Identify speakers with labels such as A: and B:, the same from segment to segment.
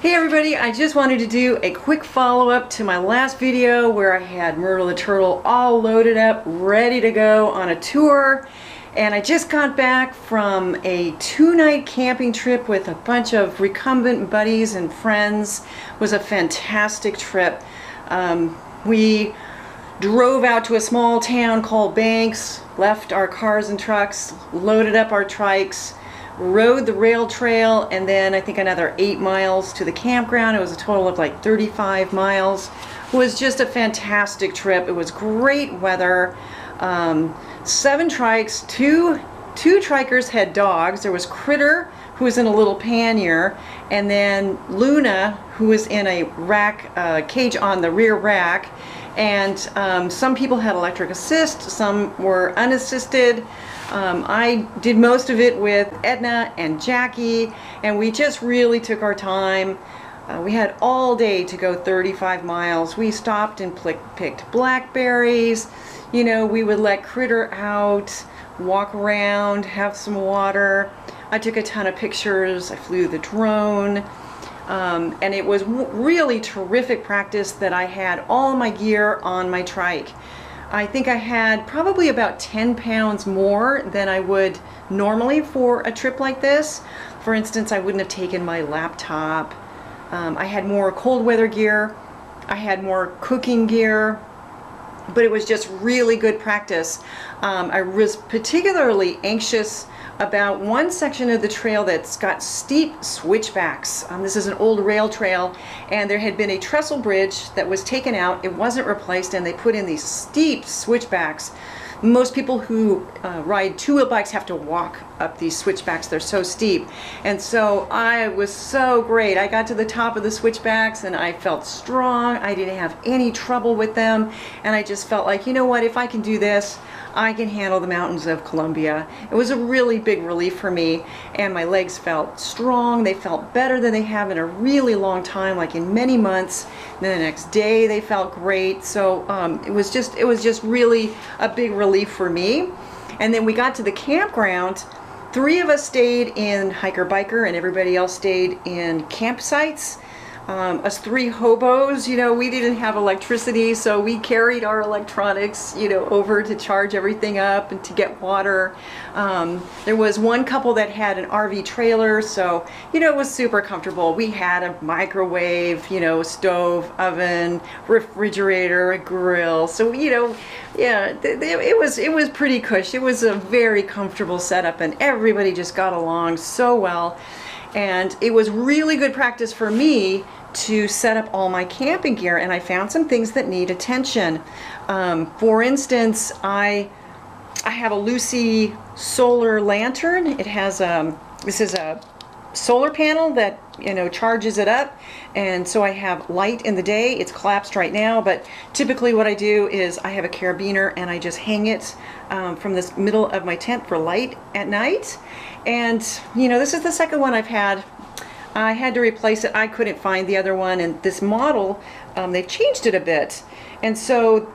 A: Hey everybody, I just wanted to do a quick follow-up to my last video where I had Myrtle the Turtle all loaded up, ready to go on a tour. And I just got back from a 2-night camping trip with a bunch of recumbent buddies and friends. It was a fantastic trip. We drove out to a small town called Banks, left our cars and trucks, loaded up our trikes, rode the rail trail, and then I think another 8 miles to the campground. It was a total of like 35 miles. It was just a fantastic trip. It was great weather. 7 trikes, two trikers had dogs. There was Critter, who was in a little pannier, and then Luna, who was in a rack cage on the rear rack. And some people had electric assist, some were unassisted. I did most of it with Edna and Jackie, and we just really took our time. We had all day to go 35 miles. We stopped and picked blackberries. You know, we would let Critter out, walk around, have some water. I took a ton of pictures. I flew the drone. And it was really terrific practice that I had all my gear on my trike. I think I had probably about 10 pounds more than I would normally for a trip like this. For instance, I wouldn't have taken my laptop. I had more cold weather gear. I had more cooking gear. But it was just really good practice. I was particularly anxious about one section of the trail that's got steep switchbacks. This is an old rail trail, and there had been a trestle bridge that was taken out. It wasn't replaced, and they put in these steep switchbacks. Most people who ride two-wheel bikes have to walk up these switchbacks. They're so steep. And so I was so great. I got to the top of the switchbacks and I felt strong. I didn't have any trouble with them. And I just felt like, you know what, if I can do this, I can handle the mountains of Colombia. It was a really big relief for me, and my legs felt strong. They felt better than they have in a really long time, like in many months. And then the next day they felt great. So it was just really a big relief for me. And then we got to the campground. 3 of us stayed in hiker biker and everybody else stayed in campsites. Us 3 hobos, you know, we didn't have electricity, so we carried our electronics, you know, over to charge everything up and to get water. There was one couple that had an RV trailer, so, you know, it was super comfortable. We had a microwave, you know, stove, oven, refrigerator, a grill. So, you know, yeah, it was pretty cush. It was a very comfortable setup, and everybody just got along so well. And it was really good practice for me to set up all my camping gear, and I found some things that need attention. For instance, I have a Lucy solar lantern. It has this is a solar panel that, you know, charges it up, and so I have light in the day. It's collapsed right now, but typically what I do is I have a carabiner and I just hang it from this middle of my tent for light at night. And you know, this is the second one I've had. I had to replace it. I couldn't find the other one, and this model, they've changed it a bit. And so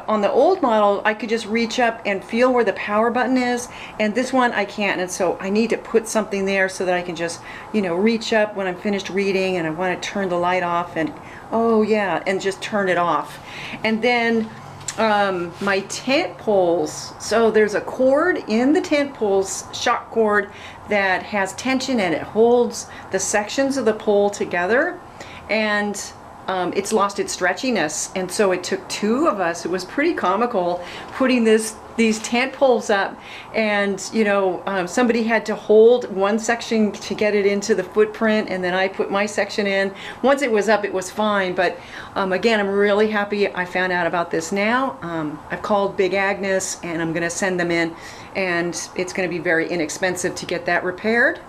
A: on the old model, I could just reach up and feel where the power button is, and this one I can't. And so I need to put something there so that I can just, you know, reach up when I'm finished reading and I want to turn the light off, and oh yeah, and just turn it off. And then my tent poles, so there's a cord in the tent poles, shock cord, that has tension and it holds the sections of the pole together, and it's lost its stretchiness, and so it took 2 of us. It was pretty comical putting these tent poles up, and you know, somebody had to hold one section to get it into the footprint, and then I put my section in. Once it was up, it was fine, but again, I'm really happy I found out about this now. I've called Big Agnes, and I'm gonna send them in, and it's gonna be very inexpensive to get that repaired.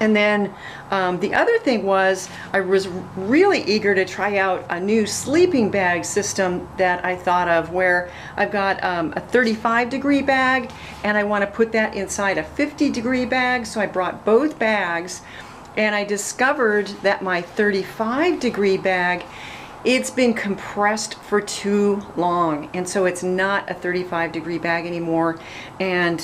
A: And then the other thing was, I was really eager to try out a new sleeping bag system that I thought of, where I've got a 35-degree bag, and I want to put that inside a 50-degree bag. So I brought both bags, and I discovered that my 35-degree bag, it's been compressed for too long, and so it's not a 35-degree bag anymore. And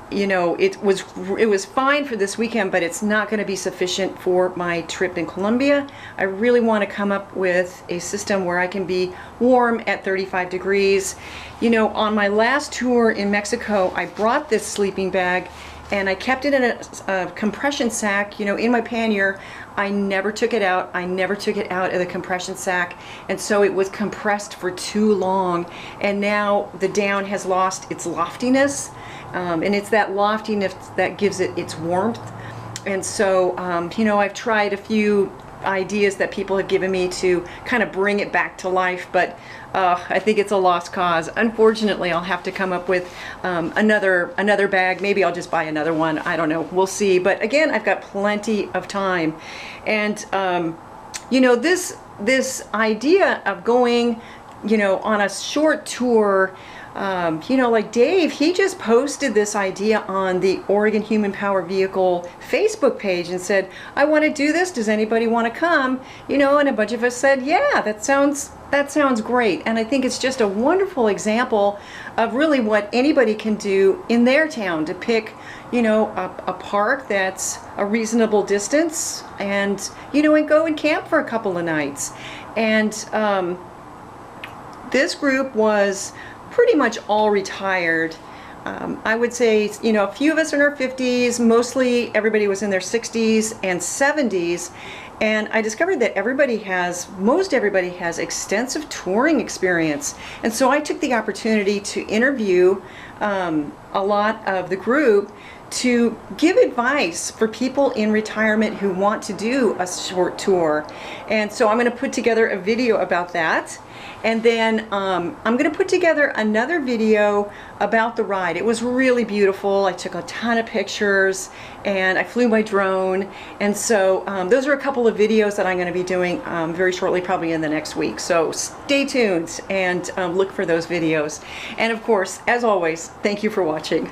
A: you know, it was fine for this weekend, but it's not going to be sufficient for my trip in Colombia. I really want to come up with a system where I can be warm at 35 degrees. You know, on my last tour in Mexico, I brought this sleeping bag and I kept it in a compression sack, you know, in my pannier. I never took it out. I never took it out of the compression sack, and so it was compressed for too long, and now the down has lost its loftiness, and it's that loftiness that gives it its warmth. And so, you know, I've tried a few ideas that people have given me to kind of bring it back to life, but I think it's a lost cause. Unfortunately, I'll have to come up with another bag. Maybe I'll just buy another one. I don't know. We'll see. But again, I've got plenty of time. And you know, this idea of going, you know, on a short tour, you know, like Dave, he just posted this idea on the Oregon Human Power Vehicle Facebook page and said, I want to do this. Does anybody want to come? You know, and a bunch of us said, yeah, that sounds great. And I think it's just a wonderful example of really what anybody can do in their town to pick, you know, a park that's a reasonable distance and, you know, and go and camp for a couple of nights. And this group was pretty much all retired. I would say, you know, a few of us in our 50s, mostly everybody was in their 60s and 70s. And I discovered that most everybody has extensive touring experience. And so I took the opportunity to interview a lot of the group to give advice for people in retirement who want to do a short tour. And so I'm going to put together a video about that. And then I'm going to put together another video about the ride. It was really beautiful. I took a ton of pictures and I flew my drone. And so those are a couple of videos that I'm going to be doing very shortly, probably in the next week. So stay tuned and look for those videos. And of course, as always, thank you for watching.